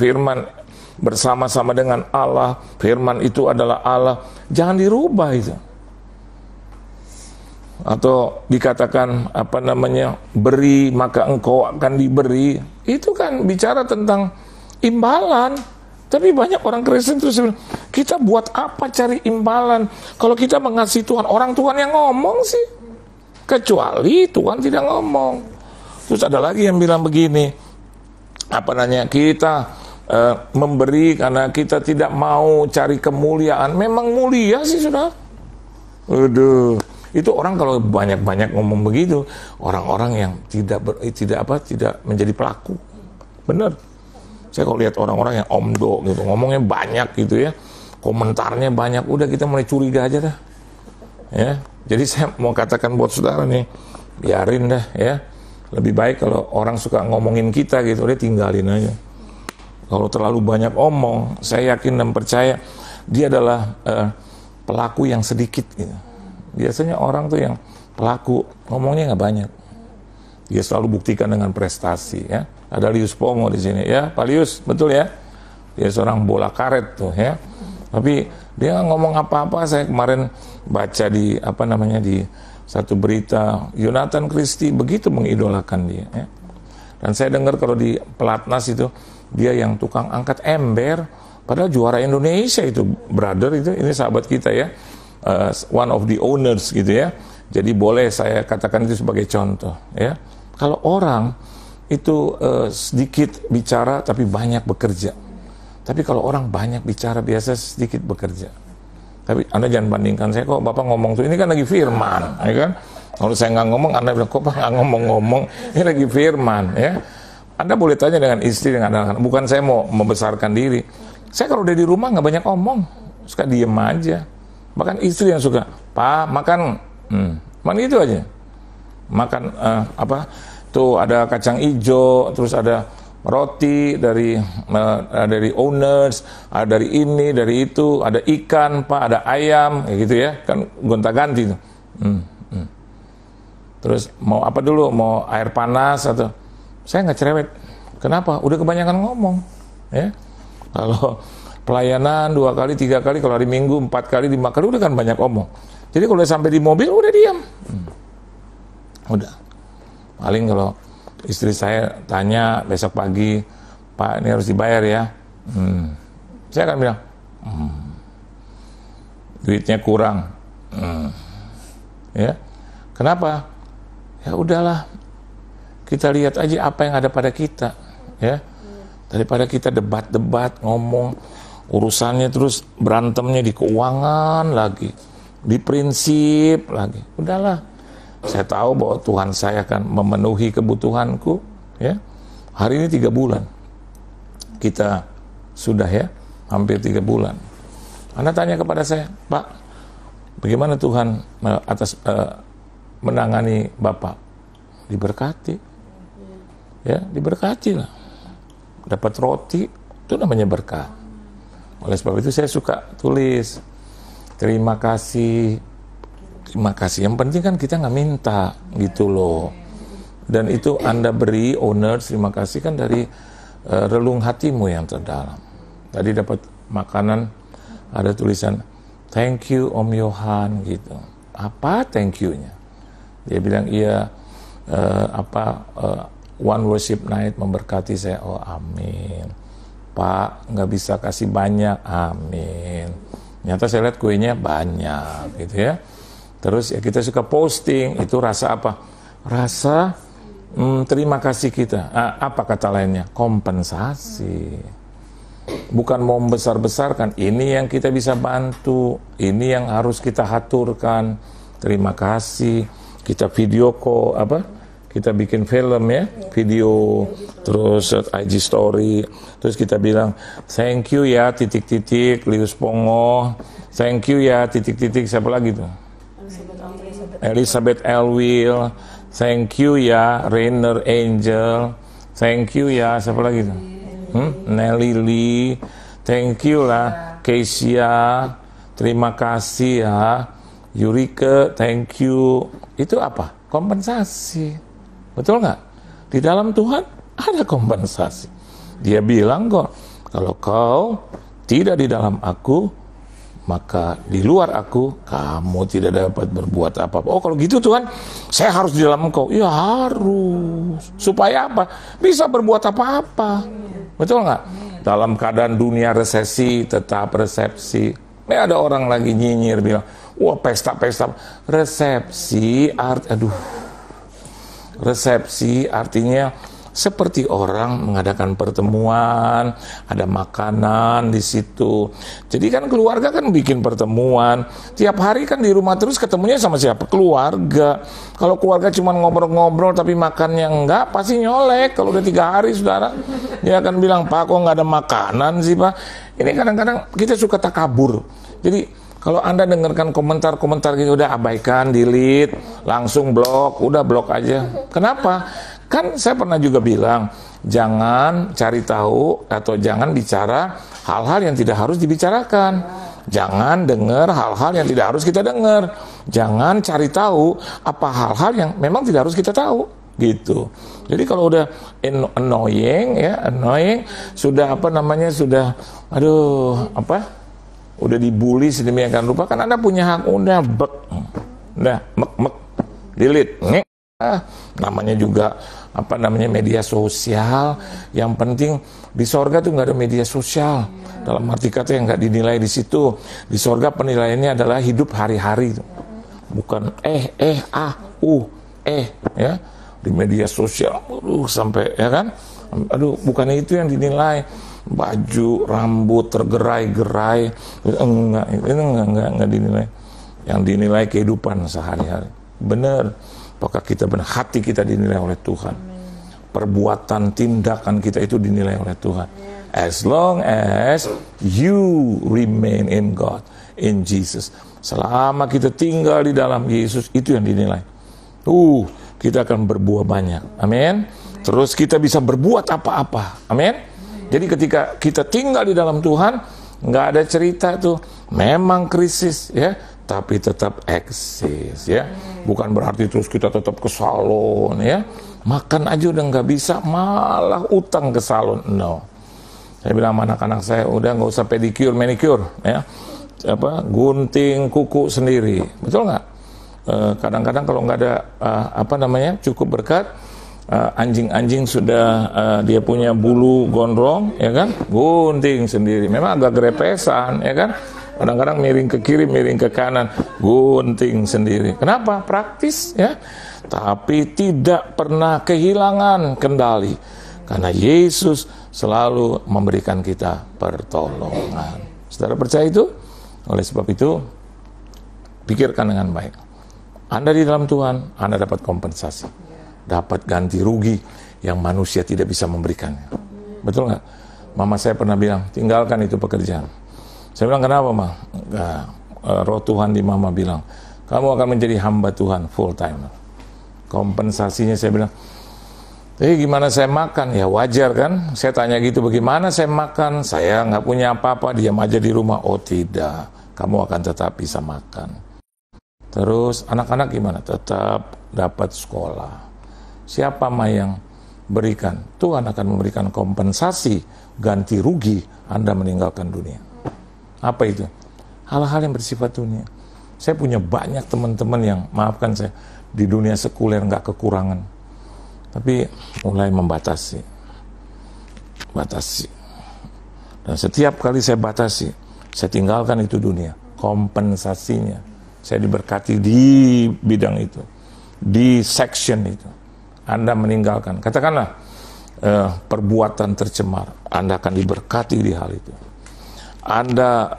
bersama-sama dengan Allah, firman itu adalah Allah, jangan dirubah itu. Atau dikatakan beri maka engkau akan diberi, itu kan bicara tentang imbalan. Tapi banyak orang Kristen terus bilang, kita buat apa cari imbalan? Kalau kita mengasihi Tuhan, orang Tuhan yang ngomong sih. Kecuali Tuhan tidak ngomong. Terus ada lagi yang bilang begini, kita memberi karena kita tidak mau cari kemuliaan. Memang mulia sih, sudah. Aduh, itu orang kalau banyak-banyak ngomong begitu, orang-orang yang tidak menjadi pelaku. Benar. Saya kalau lihat orang-orang yang omdo gitu, ngomongnya banyak gitu ya, komentarnya banyak, udah kita mulai curiga aja dah. Ya, jadi saya mau katakan buat saudara nih, biarin dah ya. Lebih baik kalau orang suka ngomongin kita gitu, dia tinggalin aja. Kalau terlalu banyak omong, saya yakin dan percaya dia adalah pelaku yang sedikit gitu. Biasanya orang tuh yang pelaku ngomongnya nggak banyak. Dia selalu buktikan dengan prestasi ya. Ada Lius Pongo di sini ya, Pak Lius, betul ya? Dia seorang bola karet tuh ya. Tapi dia nggak ngomong apa-apa. Saya kemarin baca di di satu berita, Yonatan Christie begitu mengidolakan dia ya. Dan saya dengar kalau di pelatnas itu dia yang tukang angkat ember, padahal juara Indonesia itu, brother itu, ini sahabat kita ya, one of the owners gitu ya. Jadi boleh saya katakan itu sebagai contoh ya. Kalau orang itu sedikit bicara tapi banyak bekerja. Tapi kalau orang banyak bicara biasa sedikit bekerja. Tapi Anda jangan bandingkan saya, kok Bapak ngomong tuh, ini kan lagi firman, ya kan? Kalau saya nggak ngomong, Anda bilang kok Pak nggak ngomong-ngomong, ini lagi firman, ya. Anda boleh tanya dengan istri, dengan anak-anak. Bukan saya mau membesarkan diri. Saya kalau udah di rumah nggak banyak omong, suka diem aja. Bahkan istri yang suka, Pak makan, makan itu aja. Makan tuh ada kacang hijau, terus ada roti, dari owners, ada dari ini, dari itu, ada ikan, Pak, ada ayam, kayak gitu ya, kan gonta-ganti tuh. Terus mau apa dulu, mau air panas atau, saya nggak cerewet. Kenapa? Udah kebanyakan ngomong, ya. Kalau pelayanan 2 kali, 3 kali, kalau hari Minggu 4 kali, 5 kali, udah kan banyak ngomong. Jadi kalau udah sampai di mobil, udah diam. Udah. Paling kalau istri saya tanya besok pagi, Pak ini harus dibayar ya. Saya akan bilang, duitnya kurang. Ya, kenapa? Ya udahlah, kita lihat aja apa yang ada pada kita, ya. Daripada kita debat-debat, ngomong urusannya terus berantemnya di keuangan lagi, di prinsip lagi. Udahlah. Saya tahu bahwa Tuhan saya akan memenuhi kebutuhanku, ya. Hari ini 3 bulan. Kita sudah ya, hampir 3 bulan. Anda tanya kepada saya, Pak, bagaimana Tuhan atas menangani Bapak? Diberkati. Ya, diberkati lah. Dapat roti, itu namanya berkah. Oleh sebab itu saya suka tulis, terima kasih. Terima kasih. Yang penting kan kita nggak minta gitu loh. Dan itu Anda beri owner, terima kasih kan dari relung hatimu yang terdalam. Tadi dapat makanan, ada tulisan thank you Om Yohan gitu. Apa thank you-nya? Dia bilang iya one worship night memberkati saya. Oh amin. Pak nggak bisa kasih banyak, amin. Nyata saya lihat kuenya banyak gitu ya. Terus ya kita suka posting, itu rasa apa? Rasa terima kasih kita. Apa kata lainnya? Kompensasi. Bukan mau membesar-besarkan, ini yang kita bisa bantu, ini yang harus kita haturkan. Terima kasih. Kita video call, kita bikin film ya, video, terus IG story, terus kita bilang thank you ya titik-titik Lius Pongo, thank you ya titik-titik siapa lagi tuh? Elizabeth Elwil, thank you ya Rainer Angel, thank you ya siapa lagi tuh? Nelly Lee, thank you lah Keisha, terima kasih ya Yurike, thank you. Itu apa? Kompensasi. Betul nggak? Di dalam Tuhan ada kompensasi. Dia bilang kok, kalau kau tidak di dalam aku, maka di luar aku, kamu tidak dapat berbuat apa-apa. Oh kalau gitu Tuhan, saya harus di dalam engkau. Ya harus. Supaya apa? Bisa berbuat apa-apa. Betul nggak? Dalam keadaan dunia resesi, tetap resepsi. Ada orang lagi nyinyir bilang, wah pesta-pesta. Resepsi artinya seperti orang mengadakan pertemuan, ada makanan di situ. Jadi kan keluarga kan bikin pertemuan. Tiap hari kan di rumah terus ketemunya sama siapa? Keluarga. Kalau keluarga cuma ngobrol-ngobrol tapi makannya enggak, pasti nyolek. Kalau udah 3 hari saudara, dia akan bilang, Pak kok nggak ada makanan sih Pak? Ini kadang-kadang kita suka takabur. Jadi kalau Anda dengarkan komentar-komentar gitu, udah abaikan, delete, langsung blok, udah blok aja. Kenapa? Kan saya pernah juga bilang, jangan cari tahu atau jangan bicara hal-hal yang tidak harus dibicarakan. Jangan dengar hal-hal yang tidak harus kita dengar. Jangan cari tahu apa hal-hal yang memang tidak harus kita tahu. Gitu. Jadi kalau udah annoying, sudah udah dibully sedemikian rupa, kan Anda punya hak, udah delete. Namanya juga media sosial. Yang penting di sorga tuh nggak ada media sosial. Dalam arti kata yang nggak dinilai di situ. Di sorga penilaiannya adalah hidup hari-hari, bukan ya. Di media sosial, sampai ya kan, bukan itu yang dinilai. Baju, rambut tergerai-gerai, enggak dinilai. Yang dinilai kehidupan sehari-hari. Benar. Apakah kita benar, hati kita dinilai oleh Tuhan. Perbuatan, tindakan kita itu dinilai oleh Tuhan. As long as you remain in God, in Jesus. Selama kita tinggal di dalam Yesus, itu yang dinilai. Kita akan berbuah banyak. Amin. Terus kita bisa berbuat apa-apa. Amin. Jadi ketika kita tinggal di dalam Tuhan, nggak ada cerita tuh, memang krisis ya, tapi tetap eksis ya. Bukan berarti terus kita tetap ke salon ya. Makan aja udah nggak bisa, malah utang ke salon. No. Saya bilang sama anak-anak saya, udah nggak usah pedicure, manicure ya. Gunting kuku sendiri. Betul nggak? Kadang-kadang kalau nggak ada cukup berkat, anjing-anjing sudah dia punya bulu gondrong ya kan, gunting sendiri. Memang agak grepesan ya kan, kadang-kadang miring ke kiri, miring ke kanan, gunting sendiri. Kenapa? Praktis ya, tapi tidak pernah kehilangan kendali karena Yesus selalu memberikan kita pertolongan. Saudara percaya itu? Oleh sebab itu, pikirkan dengan baik. Anda di dalam Tuhan, Anda dapat kompensasi, dapat ganti rugi yang manusia tidak bisa memberikannya. Betul nggak? Mama saya pernah bilang, tinggalkan itu pekerjaan. Saya bilang, kenapa, Ma? Roh Tuhan di Mama bilang, kamu akan menjadi hamba Tuhan full time. Kompensasinya saya bilang, gimana saya makan? Ya wajar kan? Saya tanya gitu, bagaimana saya makan? Saya nggak punya apa-apa, diam aja di rumah. Oh tidak, kamu akan tetap bisa makan. Terus anak-anak gimana? Tetap dapat sekolah. Siapa yang berikan? Tuhan akan memberikan kompensasi, ganti rugi Anda meninggalkan dunia. Apa itu? Hal-hal yang bersifat dunia. Saya punya banyak teman-teman yang, maafkan saya, di dunia sekuler nggak kekurangan. Tapi mulai membatasi. Dan setiap kali saya batasi, saya tinggalkan itu dunia. Kompensasinya. Saya diberkati di bidang itu, di section itu. Anda meninggalkan, katakanlah perbuatan tercemar, Anda akan diberkati di hal itu. Anda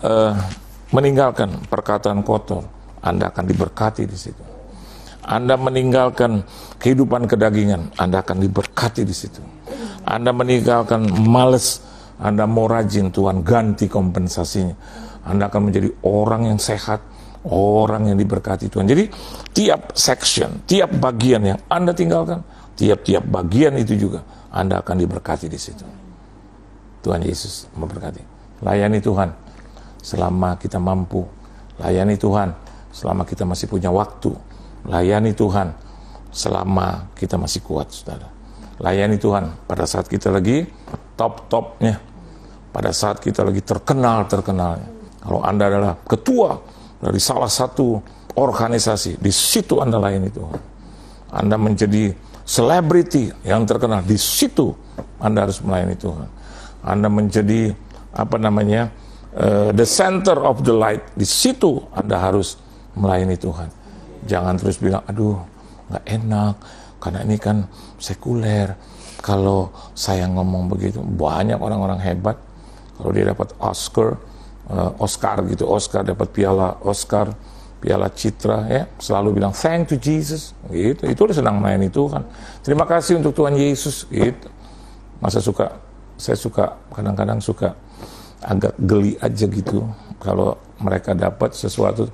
meninggalkan perkataan kotor, Anda akan diberkati di situ. Anda meninggalkan kehidupan kedagingan, Anda akan diberkati di situ. Anda meninggalkan malas, Anda mau rajin, Tuhan ganti kompensasinya. Anda akan menjadi orang yang sehat, orang yang diberkati Tuhan. Jadi tiap section, tiap bagian yang Anda tinggalkan, tiap-tiap bagian itu juga Anda akan diberkati di situ. Tuhan Yesus memberkati. Layani Tuhan selama kita mampu. Layani Tuhan selama kita masih punya waktu. Layani Tuhan selama kita masih kuat, saudara. Layani Tuhan pada saat kita lagi top-topnya. Pada saat kita lagi terkenal-terkenalnya. Kalau Anda adalah ketua dari salah satu organisasi, di situ Anda layani Tuhan. Anda menjadi selebriti yang terkenal, di situ Anda harus melayani Tuhan. Anda menjadi the center of the light, di situ Anda harus melayani Tuhan. Jangan terus bilang, aduh nggak enak, karena ini kan sekuler. Kalau saya ngomong begitu, banyak orang-orang hebat, kalau dia dapat Oscar dapat piala Oscar, piala Citra ya, selalu bilang thank to Jesus gitu. Itu udah senang melayani Tuhan. Terima kasih untuk Tuhan Yesus gitu. Saya suka kadang-kadang suka agak geli aja gitu kalau mereka dapat sesuatu.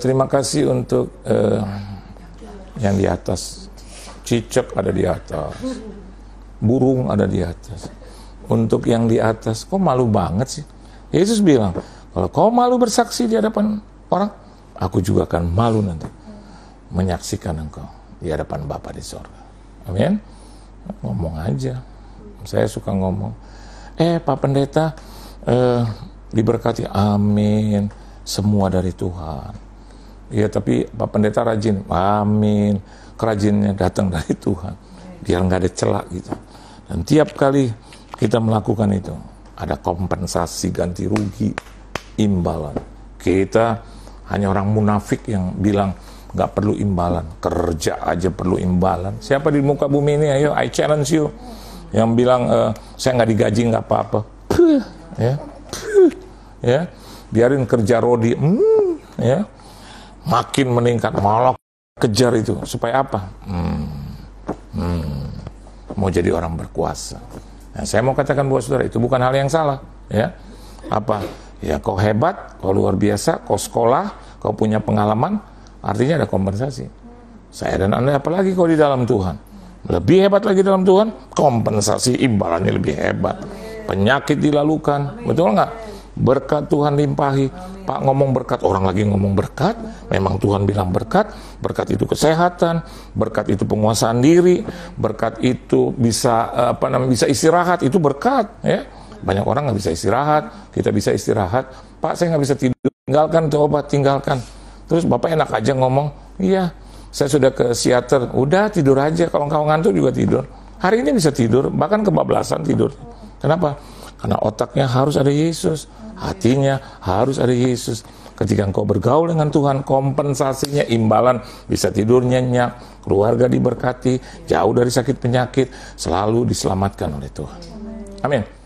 Terima kasih untuk yang di atas. Cicak ada di atas, burung ada di atas. Untuk yang di atas, kok malu banget sih? Yesus bilang, kalau kau malu bersaksi di hadapan orang, aku juga akan malu nanti menyaksikan engkau di hadapan Bapa di sorga. Amin. Ngomong aja. Saya suka ngomong. Pak Pendeta, diberkati. Amin. Semua dari Tuhan. Ya, tapi Pak Pendeta rajin. Amin. Kerajinnya datang dari Tuhan. Biar nggak ada celah gitu. Dan tiap kali kita melakukan itu, ada kompensasi, ganti rugi, imbalan. Kita hanya orang munafik yang bilang nggak perlu imbalan, kerja aja perlu imbalan. Siapa di muka bumi ini? Ayo, I challenge you. Yang bilang saya nggak digaji nggak apa-apa. Ya, biarin kerja Rodi, ya, makin meningkat, malah kejar itu supaya apa? Mau jadi orang berkuasa. Nah, saya mau katakan buat saudara, itu bukan hal yang salah, ya. Apa? Ya, kau hebat, kau luar biasa, kau sekolah, kau punya pengalaman, artinya ada kompensasi. Saya dan Anda, apalagi kau di dalam Tuhan, Lebih hebat lagi dalam Tuhan, kompensasi imbalannya lebih hebat. Penyakit dilalukan, betul nggak? Berkat Tuhan limpahi. Pak ngomong berkat, orang lagi ngomong berkat. Memang Tuhan bilang berkat. Berkat itu kesehatan, berkat itu penguasaan diri, berkat itu bisa bisa istirahat, itu berkat. Ya, banyak orang nggak bisa istirahat, kita bisa istirahat. Pak saya nggak bisa tidur, tinggalkan itu obat, tinggalkan. Terus Bapak enak aja ngomong, iya saya sudah ke psikiater, udah tidur aja, kalau kau ngantuk juga tidur. Hari ini bisa tidur, bahkan kebablasan tidur. Kenapa? Karena otaknya harus ada Yesus, hatinya harus ada Yesus. Ketika engkau bergaul dengan Tuhan, kompensasinya imbalan, bisa tidur nyenyak, keluarga diberkati, jauh dari sakit penyakit, selalu diselamatkan oleh Tuhan. Amin.